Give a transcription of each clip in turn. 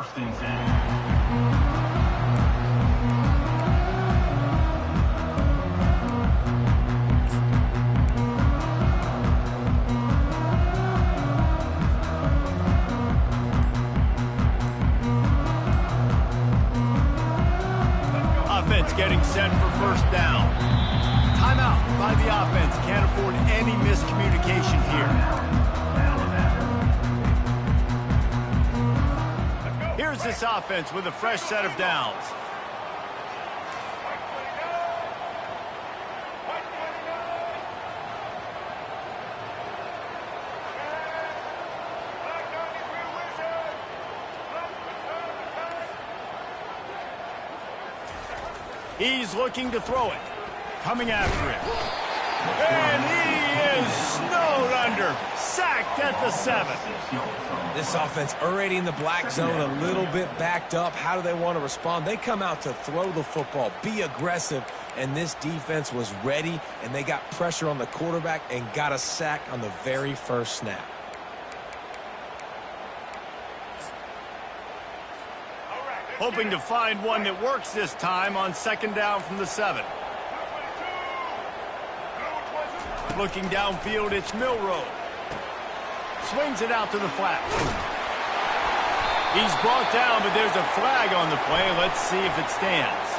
First and 10. Offense getting set for first down. Timeout by the offense. Can't afford any miscommunication here. Here's this offense with a fresh set of downs. He's looking to throw it. Coming after it. And he is snowed under. Sacked at the 7. This offense already in the black zone, a little bit backed up. How do they want to respond? They come out to throw the football, be aggressive, and this defense was ready, and they got pressure on the quarterback and got a sack on the very first snap. Hoping to find one that works this time on second down from the 7. Looking downfield, it's Milroe. Swings it out to the flat. He's brought down, but there's a flag on the play. Let's see if it stands.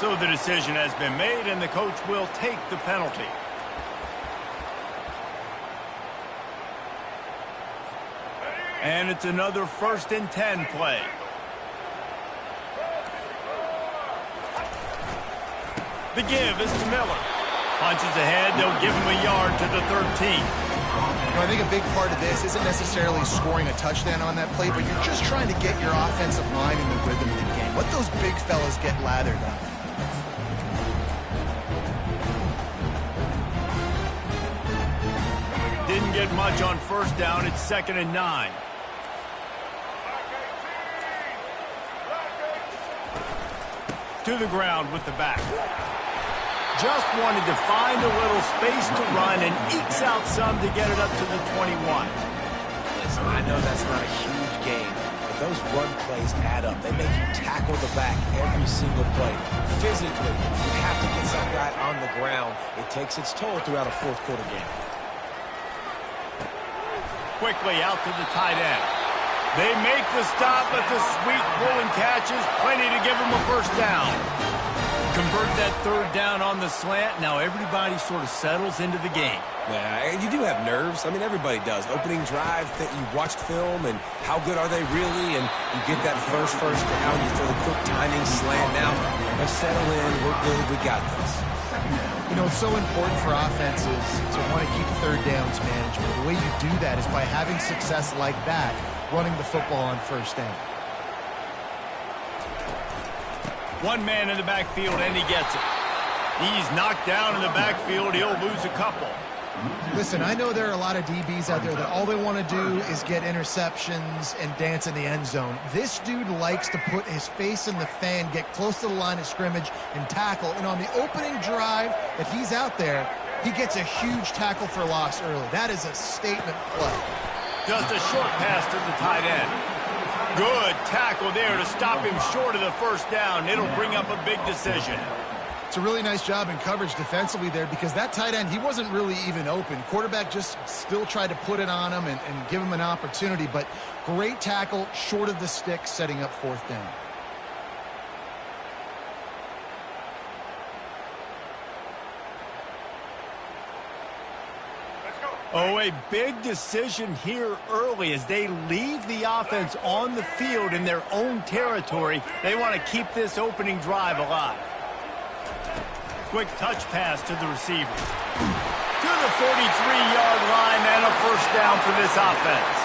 So the decision has been made, and the coach will take the penalty. And it's another first and 10 play. The give is to Miller. Punches ahead, they'll give him a yard to the 13. I think a big part of this isn't necessarily scoring a touchdown on that play, but you're just trying to get your offensive line in the rhythm of the game. Let those big fellas get lathered up. Didn't get much on first down. It's second and 9. To the ground with the back. Just wanted to find a little space to run and ekes out some to get it up to the 21. Listen, I know that's not a huge game, but those run plays add up. They make you tackle the back every single play. Physically, you have to get some guy on the ground. It takes its toll throughout a fourth quarter game. Quickly out to the tight end. They make the stop, but the sweet pulling catch is plenty to give them a first down. Convert that third down on the slant. Now everybody sort of settles into the game. Yeah, you do have nerves. I mean, everybody does. Opening drive, that you watched film, and how good are they really? And you get that first down, you throw the quick timing slant. Now, let's settle in. We're good. We got this. You know, it's so important for offenses to want to keep third downs manageable. The way you do that is by having success like that, running the football on first down. One man in the backfield, and he gets it. He's knocked down in the backfield. He'll lose a couple. Listen, I know there are a lot of DBs out there that all they want to do is get interceptions and dance in the end zone. This dude likes to put his face in the fan, get close to the line of scrimmage, and tackle. And on the opening drive that he's out there, he gets a huge tackle for loss early. That is a statement play. Just a short pass to the tight end. Good tackle there to stop him short of the first down. It'll bring up a big decision. It's a really nice job in coverage defensively there because that tight end, he wasn't really even open. Quarterback just still tried to put it on him and give him an opportunity, but great tackle short of the stick, setting up fourth down. Oh, a big decision here early as they leave the offense on the field in their own territory. They want to keep this opening drive alive. Quick touch pass to the receiver. To the 43-yard line and a first down for this offense.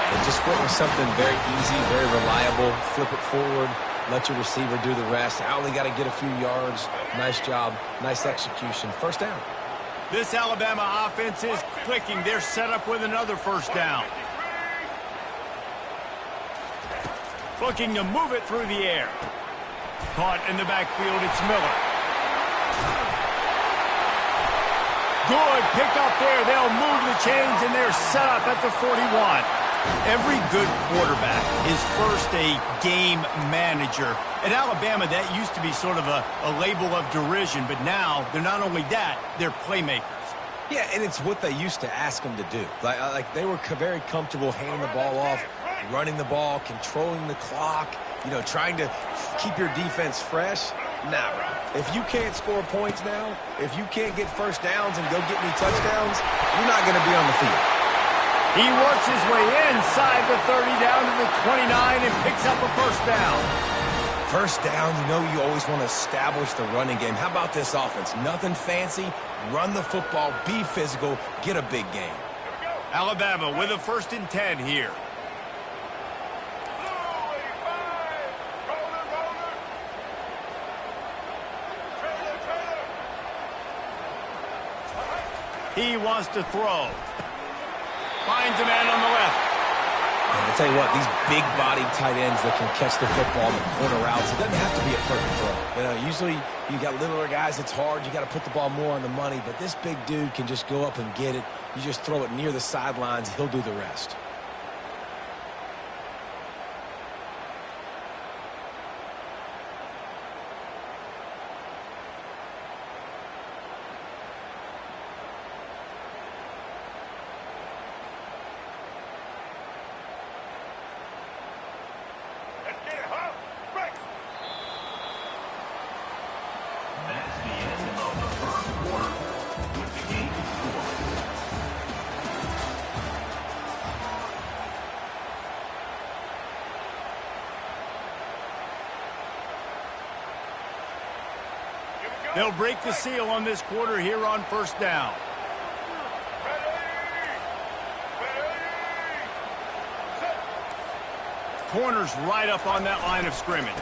They just went with something very easy, very reliable. Flip it forward, let your receiver do the rest. I only got to get a few yards. Nice job, nice execution. First down. This Alabama offense is clicking. They're set up with another first down. Looking to move it through the air. Caught in the backfield, it's Miller. Good pick up there. They'll move the chains, and they're set up at the 41. Every good quarterback is first a game manager. At Alabama, that used to be sort of a label of derision, but now they're not only that, they're playmakers. Yeah, and it's what they used to ask them to do. Like they were very comfortable handing the ball off, running the ball, controlling the clock, trying to keep your defense fresh. Nah, bro. If you can't score points now, if you can't get first downs and go get me touchdowns, you're not going to be on the field. He works his way inside the 30 down to the 29 and picks up a first down. First down, you always want to establish the running game. How about this offense? Nothing fancy. Run the football, be physical, get a big game. Alabama with a 1st and 10 here. He wants to throw. Finds a man on the left. I'll tell you what, these big-bodied tight ends that can catch the football in the corner routes, it doesn't have to be a perfect throw. Usually you got littler guys, it's hard. You got to put the ball more on the money, but this big dude can just go up and get it. You just throw it near the sidelines, he'll do the rest. They'll break the seal on this quarter here on 1st down. Corners right up on that line of scrimmage.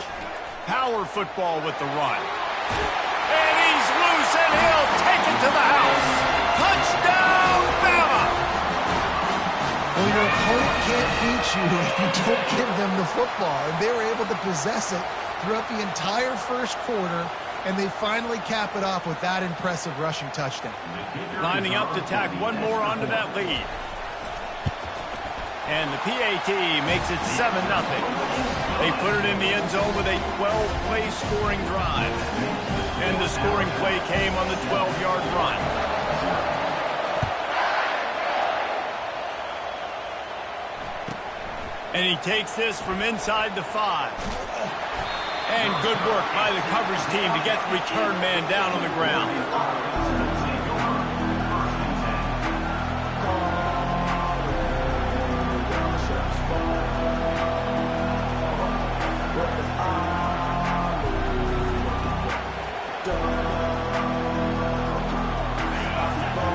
Power football with the run. And he's loose, and he'll take it to the house. Touchdown, Bama! Well, your opponent can't beat you if you don't give them the football. And they were able to possess it throughout the entire first quarter, and they finally cap it off with that impressive rushing touchdown. Lining up to tack one more onto that lead. And the PAT makes it 7-0. They put it in the end zone with a 12-play scoring drive. And the scoring play came on the 12-yard run. And he takes this from inside the 5. And good work by the coverage team to get the return man down on the ground.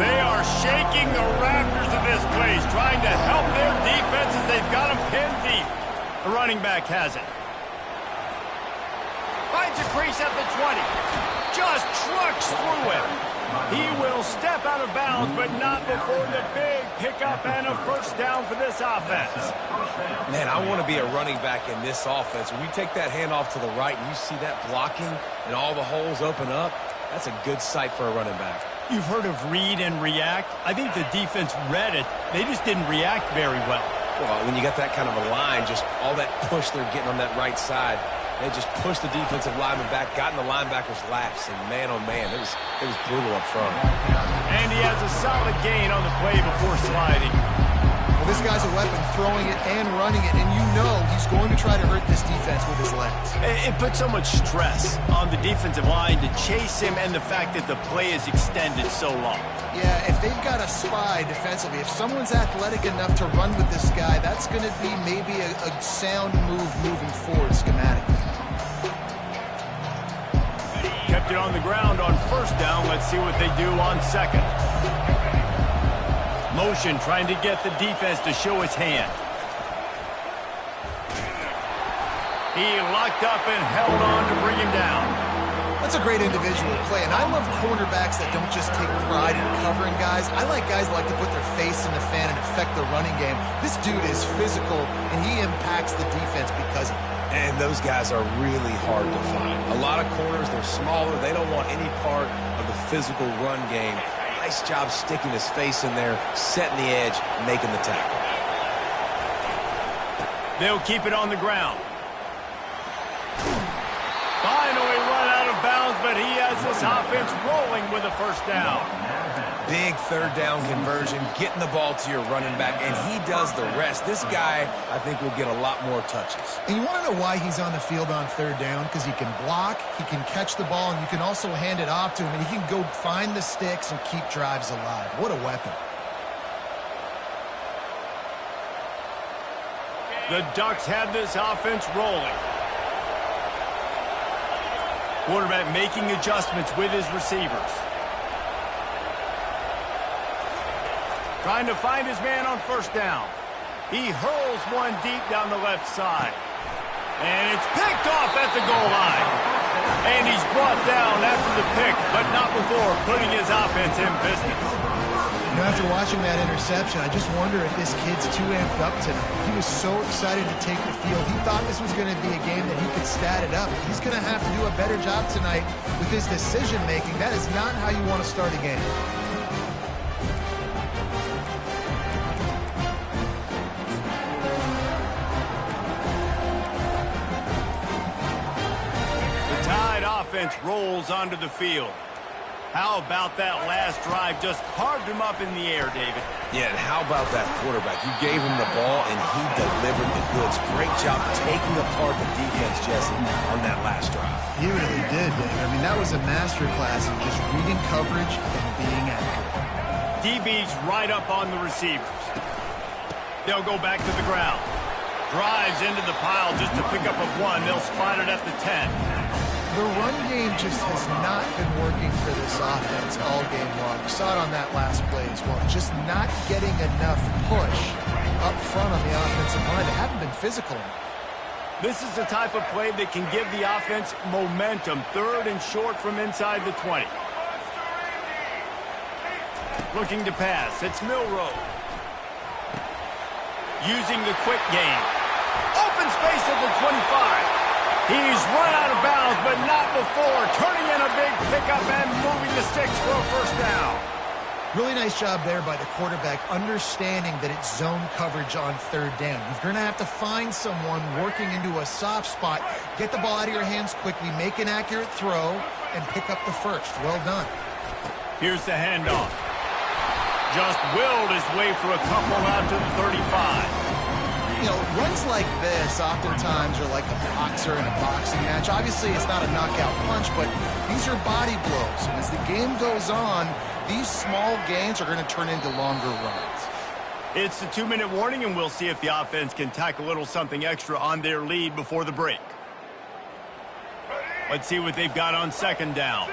They are shaking the rafters of this place, trying to help their defense as they've got them pinned deep. The running back has it. Finds a crease at the 20. Just trucks through it. He will step out of bounds, but not before the big pickup and a first down for this offense. Man, I want to be a running back in this offense. When you take that handoff to the right and you see that blocking and all the holes open up, that's a good sight for a running back. You've heard of read and react. I think the defense read it. They just didn't react very well. Well, when you got that kind of a line, just all that push they're getting on that right side, they just pushed the defensive lineman back, got in the linebacker's laps, and man, oh man, it was brutal up front. And he has a solid gain on the play before sliding. Well, this guy's a weapon, throwing it and running it, and you know he's going to try to hurt this defense with his legs. It puts so much stress on the defensive line to chase him, and the fact that the play is extended so long. Yeah, if they've got a spy defensively, if someone's athletic enough to run with this guy, that's going to be maybe a sound move moving forward schematically. Kept it on the ground on first down. Let's see what they do on second. Motion trying to get the defense to show his hand. He locked up and held on to bring him down. That's a great individual play, and I love cornerbacks that don't just take pride in covering guys. I like guys that like to put their face in the fan and affect the running game. This dude is physical, and he impacts the defense because of it. And those guys are really hard to find. A lot of corners, they're smaller. They don't want any part of the physical run game. Nice job sticking his face in there, setting the edge, making the tackle. They'll keep it on the ground. Finally run out of bounds, but he has this offense rolling with a first down. Big third down conversion, getting the ball to your running back, and he does the rest. This guy, I think, will get a lot more touches. And you want to know why he's on the field on third down? Because he can block, he can catch the ball, and you can also hand it off to him, and he can go find the sticks and keep drives alive. What a weapon. The Ducks have this offense rolling. Quarterback making adjustments with his receivers. Trying to find his man on first down. He hurls one deep down the left side. And it's picked off at the goal line. And he's brought down after the pick, but not before putting his offense in business. You know, after watching that interception, I just wonder if this kid's too amped up tonight. He was so excited to take the field. He thought this was going to be a game that he could stat it up. He's going to have to do a better job tonight with his decision-making. That is not how you want to start a game. Offense rolls onto the field. How about that last drive? Just carved him up in the air, David. Yeah, and how about that quarterback? You gave him the ball, and he delivered the goods. Great job taking apart the defense, Jesse, on that last drive. He really did, David. I mean, that was a masterclass in just reading coverage and being accurate. DB's right up on the receivers. They'll go back to the ground. Drives into the pile just to pick up a one. They'll spot it at the 10. The run game just has not been working for this offense all game long. We saw it on that last play as well. Just not getting enough push up front on the offensive line. They haven't been physical enough. This is the type of play that can give the offense momentum. Third and short from inside the 20. Looking to pass. It's Milroe. Using the quick game. Open space at the 25. He's run out of bounds, but not before. Turning in a big pickup and moving the sticks for a first down. Really nice job there by the quarterback, understanding that it's zone coverage on third down. You're going to have to find someone working into a soft spot, get the ball out of your hands quickly, make an accurate throw, and pick up the first. Well done. Here's the handoff. Just willed his way for a couple out to the 35. You know, runs like this oftentimes are like a boxer in a boxing match. Obviously, it's not a knockout punch, but these are body blows. And as the game goes on, these small gains are going to turn into longer runs. It's the 2-minute warning, and we'll see if the offense can tack a little something extra on their lead before the break. Let's see what they've got on second down.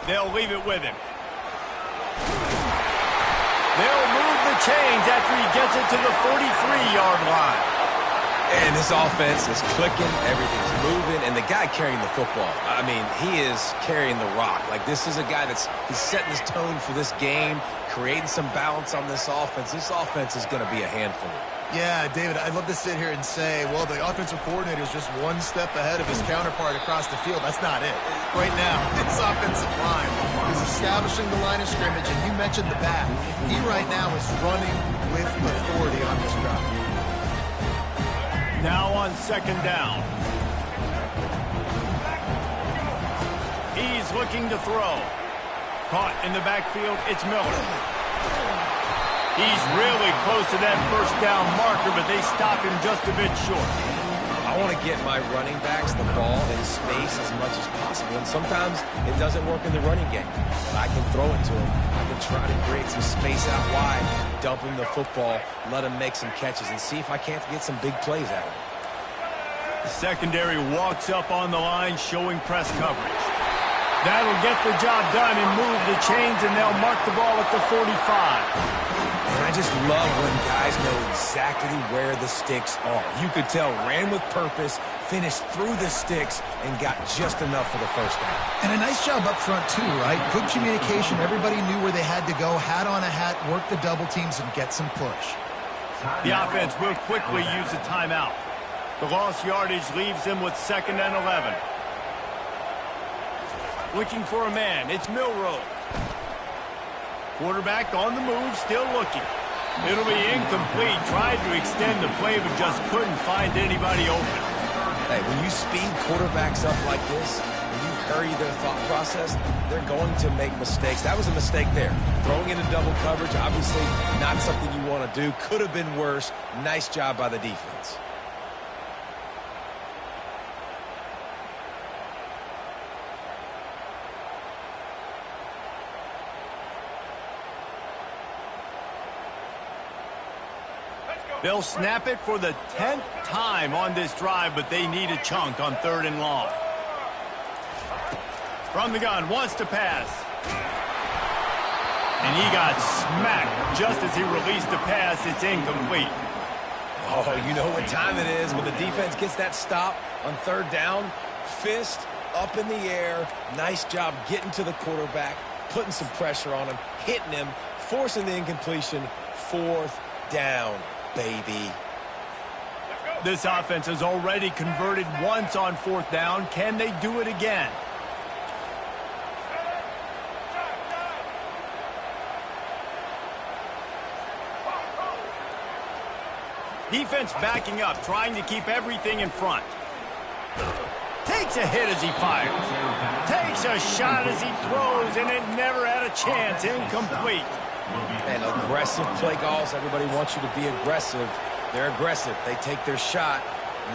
They'll leave it with him. They'll move the chains after he gets it to the 43-yard line. And this offense is clicking, everything's moving, and the guy carrying the football, I mean, he is carrying the rock. Like, this is a guy he's setting his tone for this game, creating some balance on this offense. This offense is going to be a handful. Yeah, David, I'd love to sit here and say, well, the offensive coordinator is just one step ahead of his counterpart across the field. That's not it. Right now, this offensive line is establishing the line of scrimmage, and you mentioned the back. He right now is running with authority on this drive. Now on second down. He's looking to throw. Caught in the backfield, it's Miller. He's really close to that first down marker, but they stop him just a bit short. I want to get my running backs the ball in space as much as possible, and sometimes it doesn't work in the running game. But I can throw it to him. I can try to create some space out wide, dump him the football, let him make some catches, and see if I can't get some big plays out of him. The secondary walks up on the line, showing press coverage. That'll get the job done and move the chains, and they'll mark the ball at the 45. And I just love when guys know exactly where the sticks are. You could tell, ran with purpose, finished through the sticks, and got just enough for the first down. And a nice job up front, too, right? Good communication. Everybody knew where they had to go, hat on a hat, work the double teams, and get some push. The offense will quickly use a timeout. The lost yardage leaves them with 2nd and 11. Looking for a man. It's Milroe. Quarterback on the move, still looking. It'll be incomplete. Tried to extend the play, but just couldn't find anybody open. Hey, when you speed quarterbacks up like this, when you hurry their thought process, they're going to make mistakes. That was a mistake there. Throwing into double coverage, obviously not something you want to do. Could have been worse. Nice job by the defense. They'll snap it for the 10th time on this drive, but they need a chunk on 3rd and long. From the gun, wants to pass. And he got smacked just as he released the pass. It's incomplete. Oh, you know what time it is when the defense gets that stop on 3rd down. Fist up in the air. Nice job getting to the quarterback, putting some pressure on him, hitting him, forcing the incompletion. 4th down. Baby. This offense has already converted once on 4th down. Can they do it again? Defense backing up, trying to keep everything in front. Takes a hit as he fires. Takes a shot as he throws, and it never had a chance. Incomplete. And aggressive play calls. Everybody wants you to be aggressive. They're aggressive. They take their shot.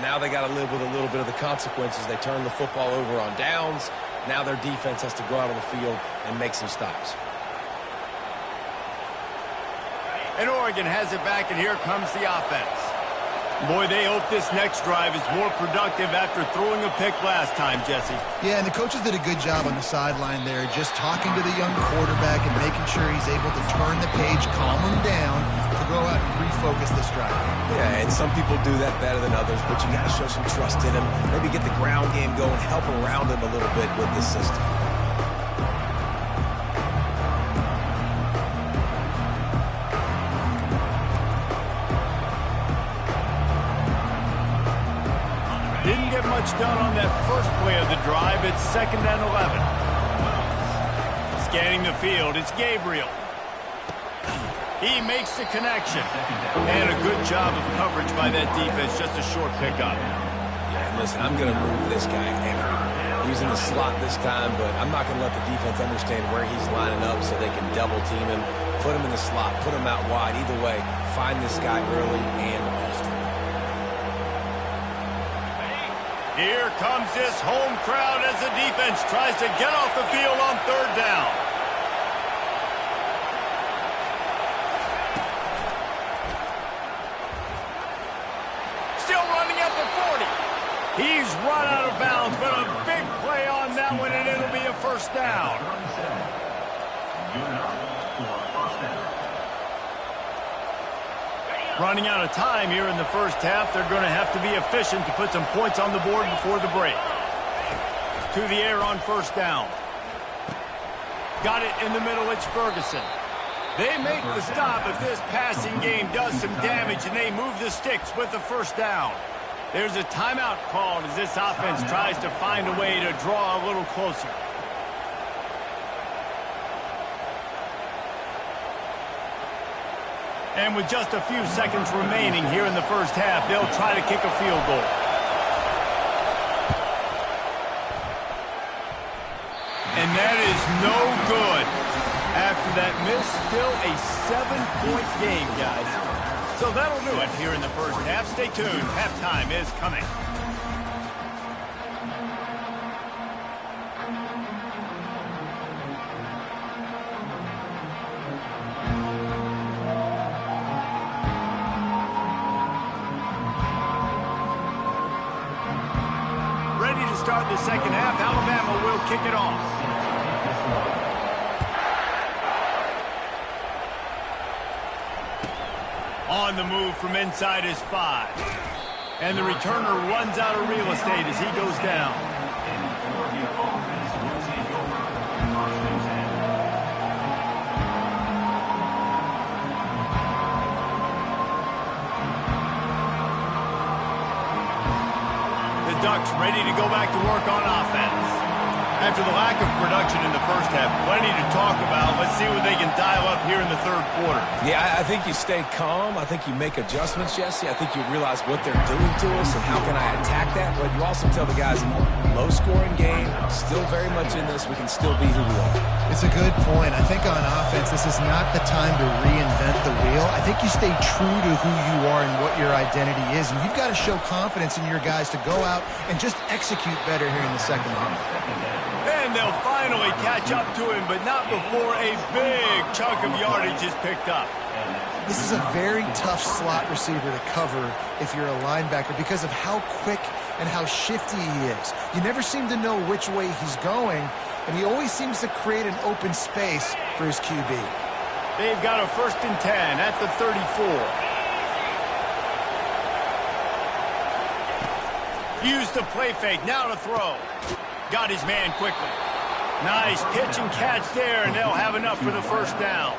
Now they got to live with a little bit of the consequences. They turn the football over on downs. Now their defense has to go out on the field and make some stops. And Oregon has it back, and here comes the offense. Boy, they hope this next drive is more productive after throwing a pick last time, Jesse. Yeah, and the coaches did a good job on the sideline there, just talking to the young quarterback and making sure he's able to turn the page, calm him down, to go out and refocus this drive. Yeah, and some people do that better than others, but you got to show some trust in him. Maybe get the ground game going, help around him a little bit with this system. Didn't get much done on that first play of the drive. It's 2nd and 11. Scanning the field, it's Gabriel. He makes the connection. And a good job of coverage by that defense. Just a short pickup. Yeah, and listen, I'm going to move this guy everywhere. He's in the slot this time, but I'm not going to let the defense understand where he's lining up so they can double team him, put him in the slot, put him out wide. Either way, find this guy early and often. Here comes this home crowd as the defense tries to get off the field on 3rd down. Still running at the 40. He's run out of bounds, but a big play on that one, and it'll be a 1st down. Running out of time here in the 1st half. They're going to have to be efficient to put some points on the board before the break. To the air on 1st down. Got it in the middle. It's Ferguson. They make the stop if this passing game does some damage, and they move the sticks with the 1st down. There's a timeout called as this offense tries to find a way to draw a little closer. And with just a few seconds remaining here in the 1st half, they'll try to kick a field goal. And that is no good. After that miss, still a 7-point game, guys. So that'll do it here in the 1st half. Stay tuned. Halftime is coming. Start the 2nd half. Alabama will kick it off. On the move from inside his 5. And the returner runs out of real estate as he goes down. Ducks ready to go back to work on offense. After the lack of production in the first half, plenty to talk about. Let's see what they can dial up here in the third quarter. Yeah, I think you stay calm. I think you make adjustments, Jesse. I think you realize what they're doing to us and how can I attack that. But you also tell the guys, low-scoring game, still very much in this. We can still be who we are. It's a good point. I think on offense, this is not the time to reinvent the wheel. I think you stay true to who you are and what your identity is. And you've got to show confidence in your guys to go out and just execute better here in the second half. And they'll finally catch up to him, but not before a big chunk of yardage is picked up. This is a very tough slot receiver to cover if you're a linebacker because of how quick and how shifty he is. You never seem to know which way he's going, and he always seems to create an open space for his QB. They've got a 1st and 10 at the 34. Use the play fake, now to throw. Got his man quickly. Nice pitch and catch there, and they'll have enough for the first down.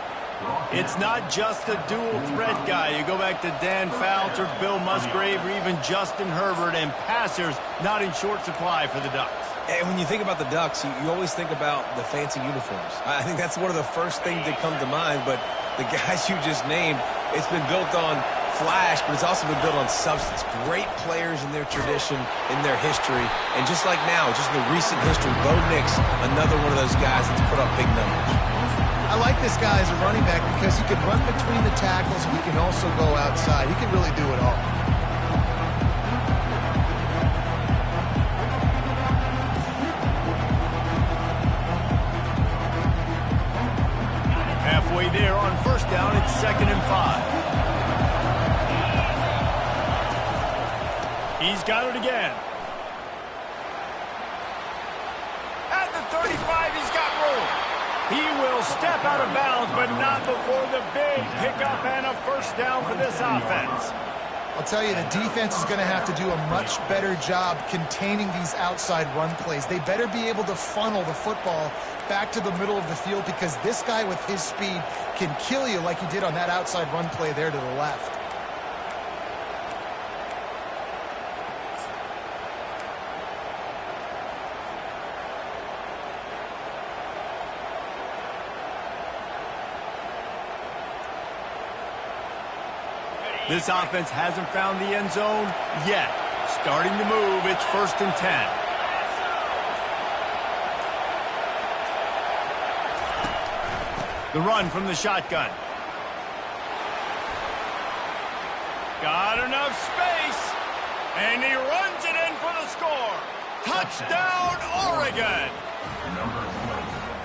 It's not just a dual threat guy. You go back to Dan Fouts or Bill Musgrave or even Justin Herbert, and passers not in short supply for the Ducks. And when you think about the Ducks, you always think about the fancy uniforms. I think that's one of the first things that come to mind, but the guys you just named, it's been built on flash, but it's also been built on substance. Great players in their tradition, in their history, and just like now, just in the recent history, Bo Nix, another one of those guys that's put up big numbers. I like this guy as a running back because he can run between the tackles and he can also go outside. He can really do it all. Halfway there on first down, it's 2nd and 5. He's got it again. At the 35, he's got room. He will step out of bounds, but not before the big pickup and a first down for this offense. I'll tell you, the defense is going to have to do a much better job containing these outside run plays. They better be able to funnel the football back to the middle of the field because this guy with his speed can kill you like he did on that outside run play there to the left. This offense hasn't found the end zone yet. Starting to move, it's 1st and 10. The run from the shotgun. Got enough space, and he runs it in for the score. Touchdown, Oregon!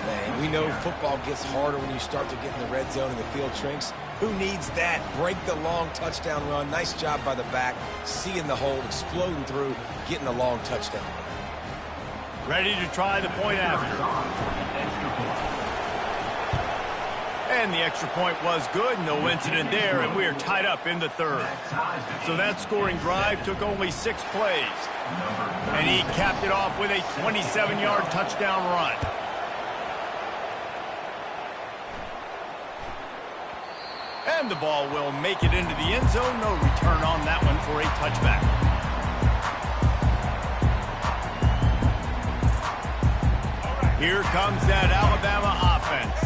Man, we know football gets harder when you start to get in the red zone and the field shrinks. Who needs that? Break the long touchdown run. Nice job by the back. Seeing the hole, exploding through, getting a long touchdown run. Ready to try the point after. And the extra point was good. No incident there, and we are tied up in the third. So that scoring drive took only 6 plays. And he capped it off with a 27-yard touchdown run. And the ball will make it into the end zone. No return on that one for a touchback. Here comes that Alabama offense.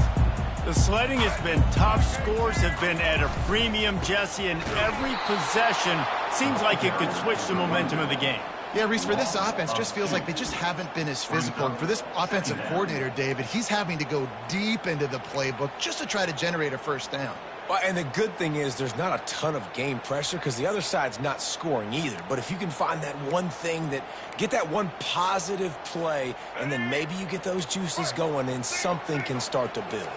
The sledding has been tough. Scores have been at a premium, Jesse, and every possession seems like it could switch the momentum of the game. Yeah, Reese, for this offense, just feels like they just haven't been as physical. And for this offensive coordinator, David, he's having to go deep into the playbook just to try to generate a first down. Well, and the good thing is there's not a ton of game pressure because the other side's not scoring either. But if you can find that one thing get that one positive play, and then maybe you get those juices going and something can start to build.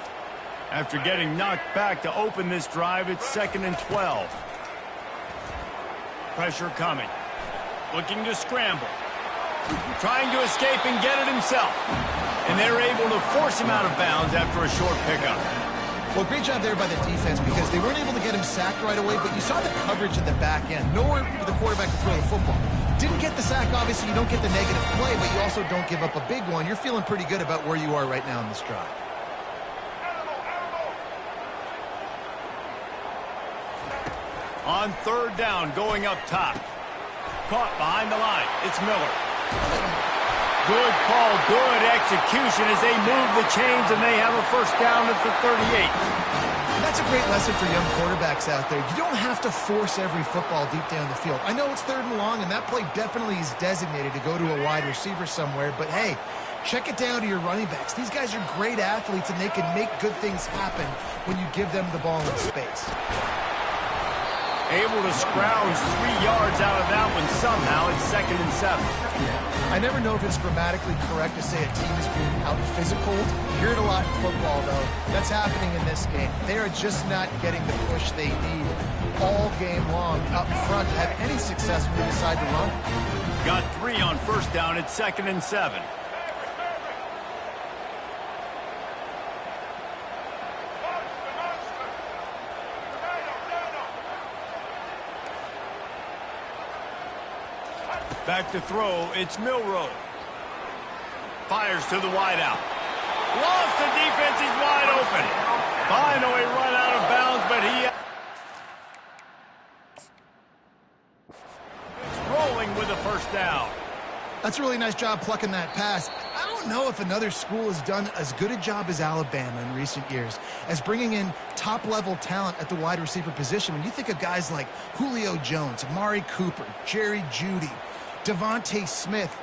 After getting knocked back to open this drive, it's 2nd and 12. Pressure coming. Looking to scramble. Trying to escape and get it himself. And they're able to force him out of bounds after a short pickup. Well, great job there by the defense because they weren't able to get him sacked right away, but you saw the coverage in the back end. Nowhere for the quarterback to throw the football. Didn't get the sack, obviously. You don't get the negative play, but you also don't give up a big one. You're feeling pretty good about where you are right now in this drive. On 3rd down, going up top. Caught behind the line. It's Miller. Good call, good execution as they move the chains, and they have a first down at the 38. That's a great lesson for young quarterbacks out there. You don't have to force every football deep down the field. I know it's 3rd and long, and that play definitely is designated to go to a wide receiver somewhere, but hey, check it down to your running backs. These guys are great athletes, and they can make good things happen when you give them the ball in space. Able to scrounge 3 yards out of that one somehow. It's 2nd and 7. I never know if it's grammatically correct to say a team is being out-physical. You hear it a lot in football, though. That's happening in this game. They are just not getting the push they need all game long up front to have any success when they decide to run. Got 3 on first down. It's 2nd and 7. Back to throw, it's Milroe. Fires to the wideout. Lost the defense, he's wide open. Finally run out of bounds, but he's rolling with a first down. That's a really nice job plucking that pass. I don't know if another school has done as good a job as Alabama in recent years as bringing in top-level talent at the wide receiver position. When you think of guys like Julio Jones, Amari Cooper, Jerry Jeudy, Devontae Smith,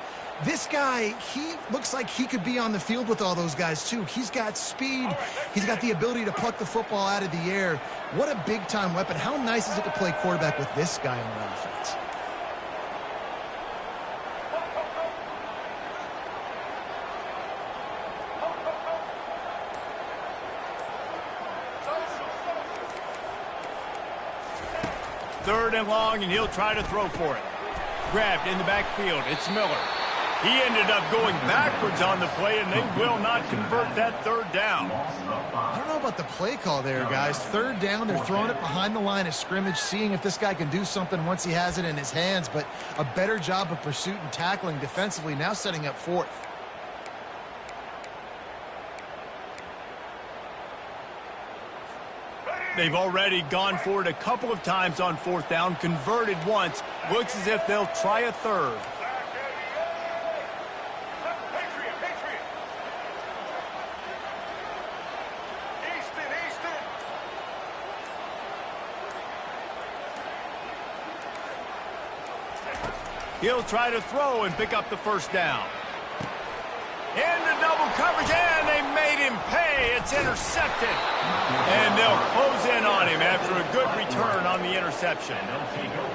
this guy, he looks like he could be on the field with all those guys too. He's got speed. He's got the ability to pluck the football out of the air. What a big-time weapon. How nice is it to play quarterback with this guy on the offense? Third and long, and he'll try to throw for it. Grabbed in the backfield. It's Miller. He ended up going backwards on the play, and they will not convert that 3rd down. I don't know about the play call there, guys. 3rd down, they're throwing it behind the line of scrimmage, seeing if this guy can do something once he has it in his hands, but a better job of pursuit and tackling defensively, now setting up 4th. They've already gone for it a couple of times on 4th down, converted once. Looks as if they'll try a 3rd. He'll try to throw and pick up the first down. Into double coverage, and they made him pay. It's intercepted. And they'll close in on him after a good return on the interception.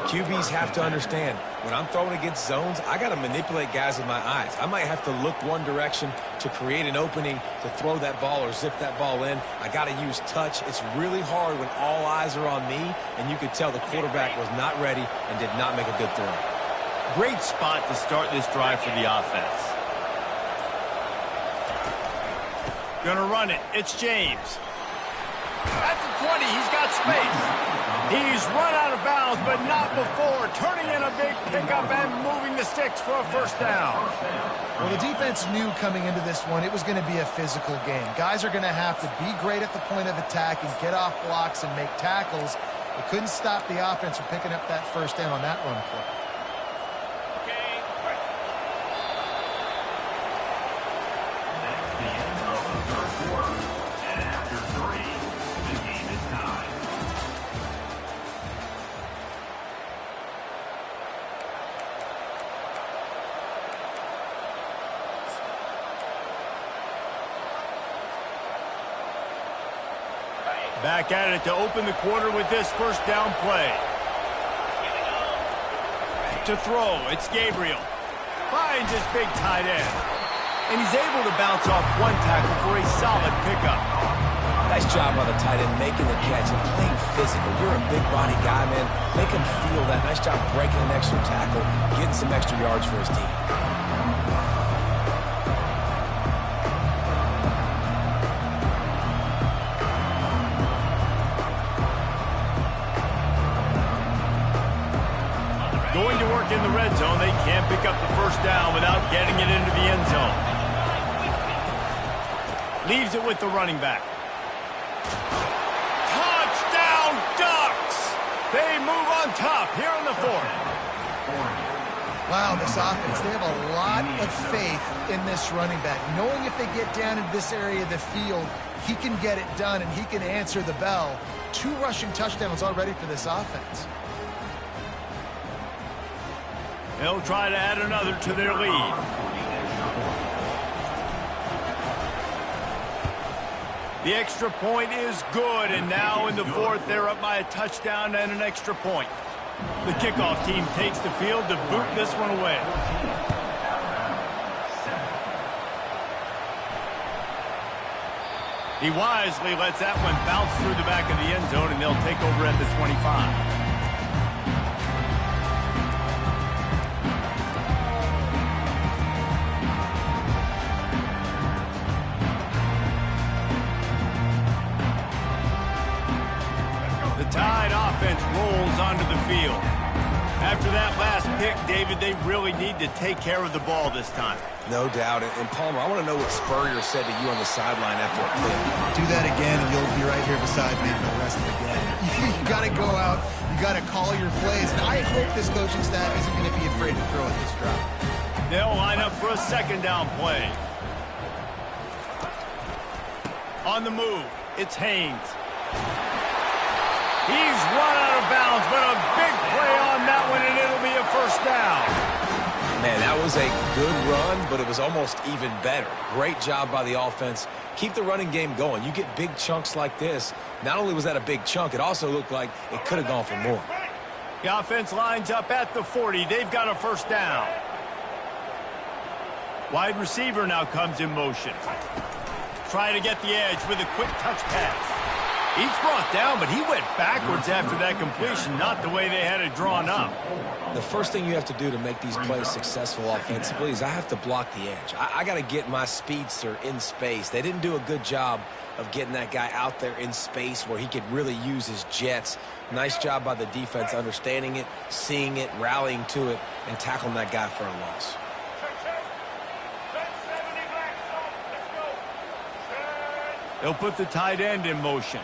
QBs have to understand, when I'm throwing against zones, I got to manipulate guys with my eyes. I might have to look one direction to create an opening to throw that ball or zip that ball in. I got to use touch. It's really hard when all eyes are on me, and you could tell the quarterback was not ready and did not make a good throw. Great spot to start this drive for the offense. Gonna run it. It's James. At the 20, he's got space. He's run out of bounds, but not before. Turning in a big pickup and moving the sticks for a first down. Well, the defense knew coming into this one it was going to be a physical game. Guys are going to have to be great at the point of attack and get off blocks and make tackles. They couldn't stop the offense from picking up that first down on that run play. Back at it to open the quarter with this first down play. To throw, it's Gabriel. Finds his big tight end. And he's able to bounce off one tackle for a solid pickup. Nice job by the tight end making the catch and playing physical. You're a big body guy, man. Make him feel that. Nice job breaking an extra tackle, getting some extra yards for his team. Going to work in the red zone. They can't pick up the first down without getting it into the end zone. Leaves it with the running back. Touchdown, Ducks! They move on top here in the 4th. Wow, this offense, they have a lot of faith in this running back. Knowing if they get down into this area of the field, he can get it done and he can answer the bell. 2 rushing touchdowns already for this offense. They'll try to add another to their lead. The extra point is good, and now in the 4th, they're up by a touchdown and an extra point. The kickoff team takes the field to boot this one away. He wisely lets that one bounce through the back of the end zone, and they'll take over at the 25. Tide offense rolls onto the field. After that last pick, David, they really need to take care of the ball this time. No doubt. And Palmer, I want to know what Spurrier said to you on the sideline after a pick. Do that again, and you'll be right here beside me for the rest of the game. You got to go out. You got to call your plays. And I hope this coaching staff isn't going to be afraid to throw at this drop. They'll line up for a 2nd down play. On the move, it's Haynes. He's run out of bounds, but a big play on that one, and it'll be a 1st down. Man, that was a good run, but it was almost even better. Great job by the offense. Keep the running game going. You get big chunks like this. Not only was that a big chunk, it also looked like it could have gone for more. The offense lines up at the 40. They've got a 1st down. Wide receiver now comes in motion. Try to get the edge with a quick touch pass. He's brought down, but he went backwards after that completion, not the way they had it drawn up. The first thing you have to do to make these plays successful offensively is I have to block the edge. I got to get my speedster in space. They didn't do a good job of getting that guy out there in space where he could really use his jets. Nice job by the defense understanding it, seeing it, rallying to it, and tackling that guy for a loss. They'll put the tight end in motion.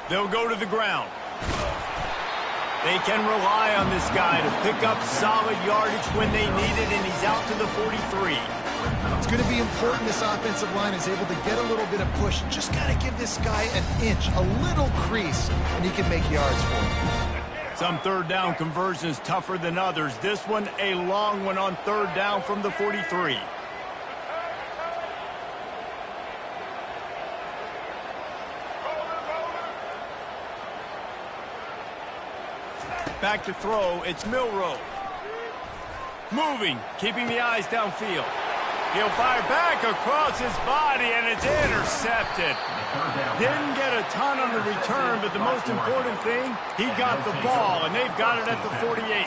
They'll go to the ground. They can rely on this guy to pick up solid yardage when they need it, and he's out to the 43. It's going to be important this offensive line is able to get a little bit of push. Just got to give this guy an inch, a little crease, and he can make yards for him. Some 3rd down conversions tougher than others. This one a long one on 3rd down from the 43. Back to throw, it's Milroe. Moving, keeping the eyes downfield. He'll fire back across his body, and it's intercepted. Didn't get a ton on the return, but the most important thing, he got the ball, and they've got it at the 48.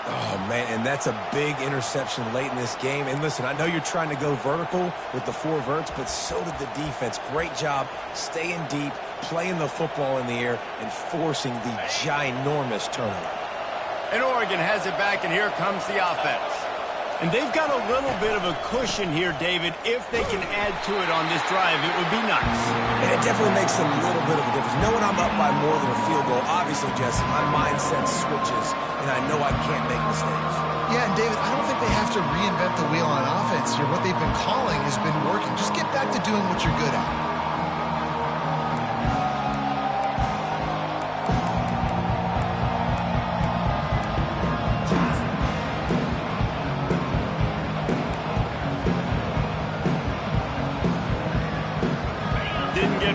Oh, man, and that's a big interception late in this game. And listen, I know you're trying to go vertical with the 4 verts, but so did the defense. Great job staying deep, playing the football in the air, and forcing the ginormous turnover. And Oregon has it back, and here comes the offense. And they've got a little bit of a cushion here, David. If they can add to it on this drive, it would be nice. And it definitely makes a little bit of a difference. Knowing I'm up by more than a field goal, obviously, Jesse, my mindset switches, and I know I can't make mistakes. Yeah, and David, I don't think they have to reinvent the wheel on offense here. What they've been calling has been working. Just get back to doing what you're good at.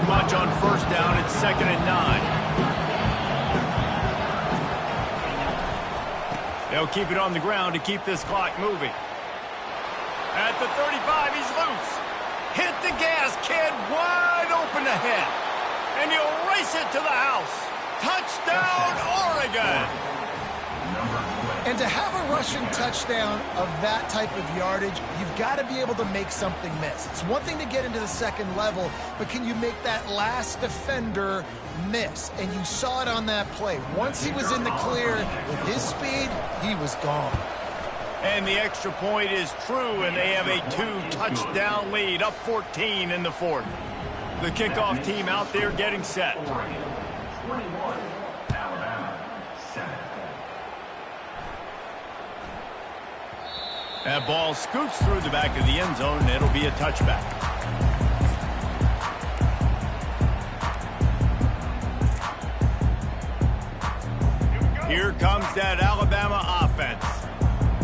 Much on 1st down. It's 2nd and 9. They'll keep it on the ground to keep this clock moving. At the 35, he's loose. Hit the gas, kid. Wide open ahead. And he'll race it to the house. Touchdown, Oregon. And to have a rushing touchdown of that type of yardage, you've got to be able to make something miss. It's one thing to get into the 2nd level, but can you make that last defender miss? And you saw it on that play. Once he was in the clear with his speed, he was gone. And the extra point is true, and they have a 2-touchdown lead, up 14 in the 4th. The kickoff team out there getting set. That ball scoots through the back of the end zone, and it'll be a touchback. Here comes that Alabama offense.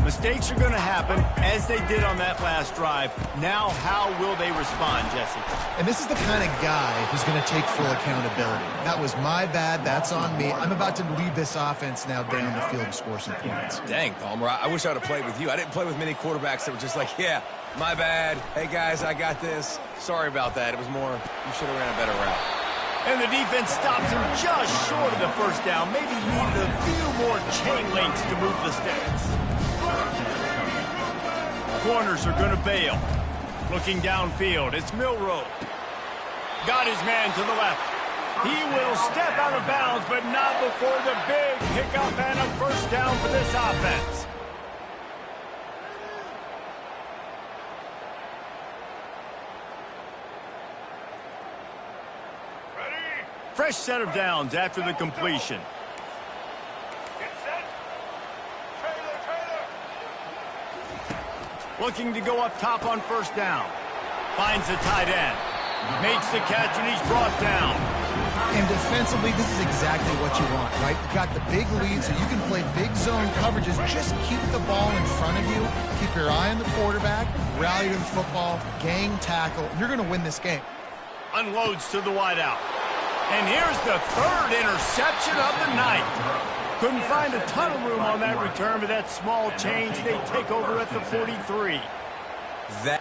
Mistakes are going to happen, as they did on that last drive. Now, how will they respond, Jesse? And this is the kind of guy who's going to take full accountability. That was my bad. That's on me. I'm about to lead this offense now down the field and score some points. Dang, Palmer, I wish I would have played with you. I didn't play with many quarterbacks that were just like, yeah, my bad. Hey, guys, I got this. Sorry about that. It was more, you should have ran a better route. And the defense stops him just short of the first down. Maybe needed a few more chain links to move the sticks. Corners are going to bail. Looking downfield, it's Milroe. Got his man to the left. He will step out of bounds, but not before the big pickup and a first down for this offense. Fresh set of downs after the completion. Looking to go up top on first down. Finds the tight end. Makes the catch, and he's brought down. And defensively, this is exactly what you want, right? You've got the big lead, so you can play big zone coverages. Just keep the ball in front of you. Keep your eye on the quarterback. Rally to the football. Gang tackle. You're going to win this game. Unloads to the wideout. And here's the third interception of the night. Couldn't find a ton of room on that return, but that small change, they take over at the 43. That